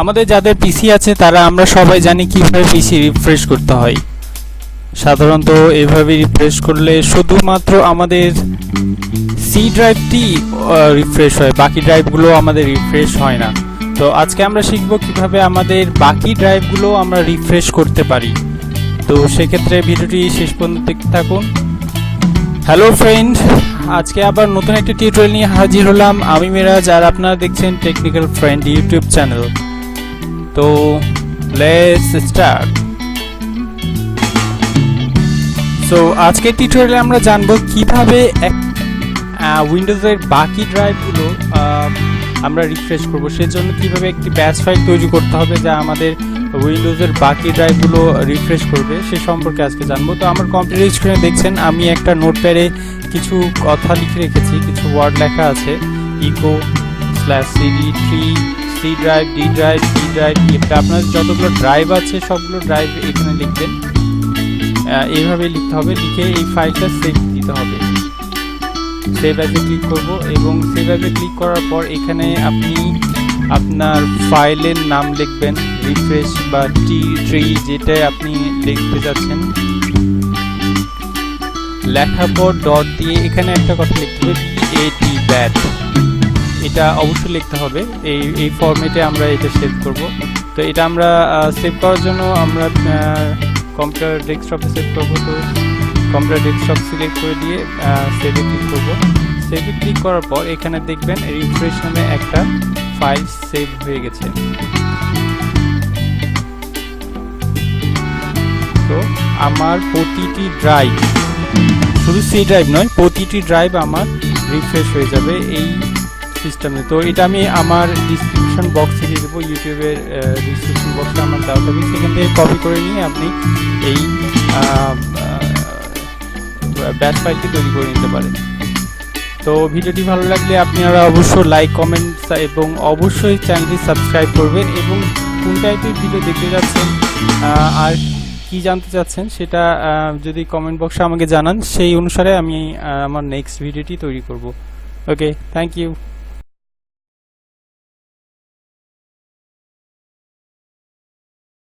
আমাদের যাদের পিসি আছে তারা আমরা সবাই জানি কিভাবে পিসি রিফ্রেশ করতে হয়। সাধারণত এভাবে রিফ্রেশ করলে শুধুমাত্র আমাদের সি ড্রাইভটি রিফ্রেশ হয়, বাকি ড্রাইভগুলো আমাদের রিফ্রেশ হয় না। তো আজকে আমরা শিখব কিভাবে আমাদের বাকি ড্রাইভগুলো আমরা রিফ্রেশ করতে পারি। তো সেক্ষেত্রে ভিডিওটি শেষ পর্যন্ত দেখতে থাকুন। হ্যালো ফ্রেন্ড, আজকে আবার নতুন একটা টিউটোরিয়াল নিয়ে হাজির হলাম। আমি মিরাজ আর আপনারা দেখছেন টেকনিক্যাল ফ্রেন্ড ইউটিউব চ্যানেল। তো লেটস স্টার্ট। সো আজকের টিউটোরিয়ালে আমরা জানবো কিভাবে উইন্ডোজের বাকি ড্রাইভগুলো আমরা রিফ্রেশ করব। সেজন্য কিভাবে একটি ব্যাচ ফাইল তৈরি করতে হবে যা আমাদের উইন্ডোজের বাকি ড্রাইভগুলো রিফ্রেশ করবে সে সম্পর্কে আজকে জানবো। তো আমার কম্পিউটার স্ক্রিনে দেখছেন আমি একটা নোটপ্যাডে কিছু কথা লিখে রেখেছি, কিছু ওয়ার্ড লেখা আছে। eco/cd3 C drive, D drive, E drive, এটা আপনার যতগুলো ড্রাইভ আছে সবগুলো ড্রাইভ এখানে লিখবেন। এইভাবে লিখতে হবে, লিখে এই ফাইলটা সেভ দিতে হবে। সেভ অ্যাজে ক্লিক করব এবং সেভ অ্যাজে ক্লিক করার পর এখানে আপনি আপনার ফাইলের নাম লিখবেন, রিফ্রেশ বা টি3 যেটা আপনি লিখতে যাচ্ছেন। লেখার পর ডট দিয়ে এখানে একটা কথা লিখতে হবে, BAT, এটা অবশ্যই লিখতে হবে। এই ফরম্যাটে আমরা এটা সেভ করব। তো এটা আমরা সেভ করার জন্য আমরা কম্পিউটার ডেস্কটপে সেভ করব। তো কম্পিউটার ডেস্কটপ সিলেক্ট করে দিয়ে সেভে ক্লিক করব। সেভে ক্লিক করার পর এখানে দেখবেন রিফ্রেশ নামে একটা ফাইল সেভ হয়ে গেছে। তো আমার প্রতিটি ড্রাইভ, শুধু সি ড্রাইভ নয়, প্রতিটি ড্রাইভ আমার রিফ্রেশ হয়ে যাবে এই সিস্টেমে। তো এটা আমি আমার ডিসক্রিপশন বক্সে দিয়ে দেবো, ইউটিউবের ডিসক্রিপশন বক্সে আমার দেওয়া থাকবে, সেখান থেকে কপি করে নিয়ে আপনি এই ব্যাচ ফাইলটি তৈরি করে নিতে পারেন। তো ভিডিওটি ভালো লাগলে আপনারা অবশ্যই লাইক, কমেন্ট এবং অবশ্যই চ্যানেলটি সাবস্ক্রাইব করবেন এবং কোন টাইপের ভিডিও দেখতে যাচ্ছেন আর কি জানতে চাচ্ছেন সেটা যদি কমেন্ট বক্সে আমাকে জানান, সেই অনুসারে আমি আমার নেক্সট ভিডিওটি তৈরি করব। ওকে, থ্যাংক ইউ।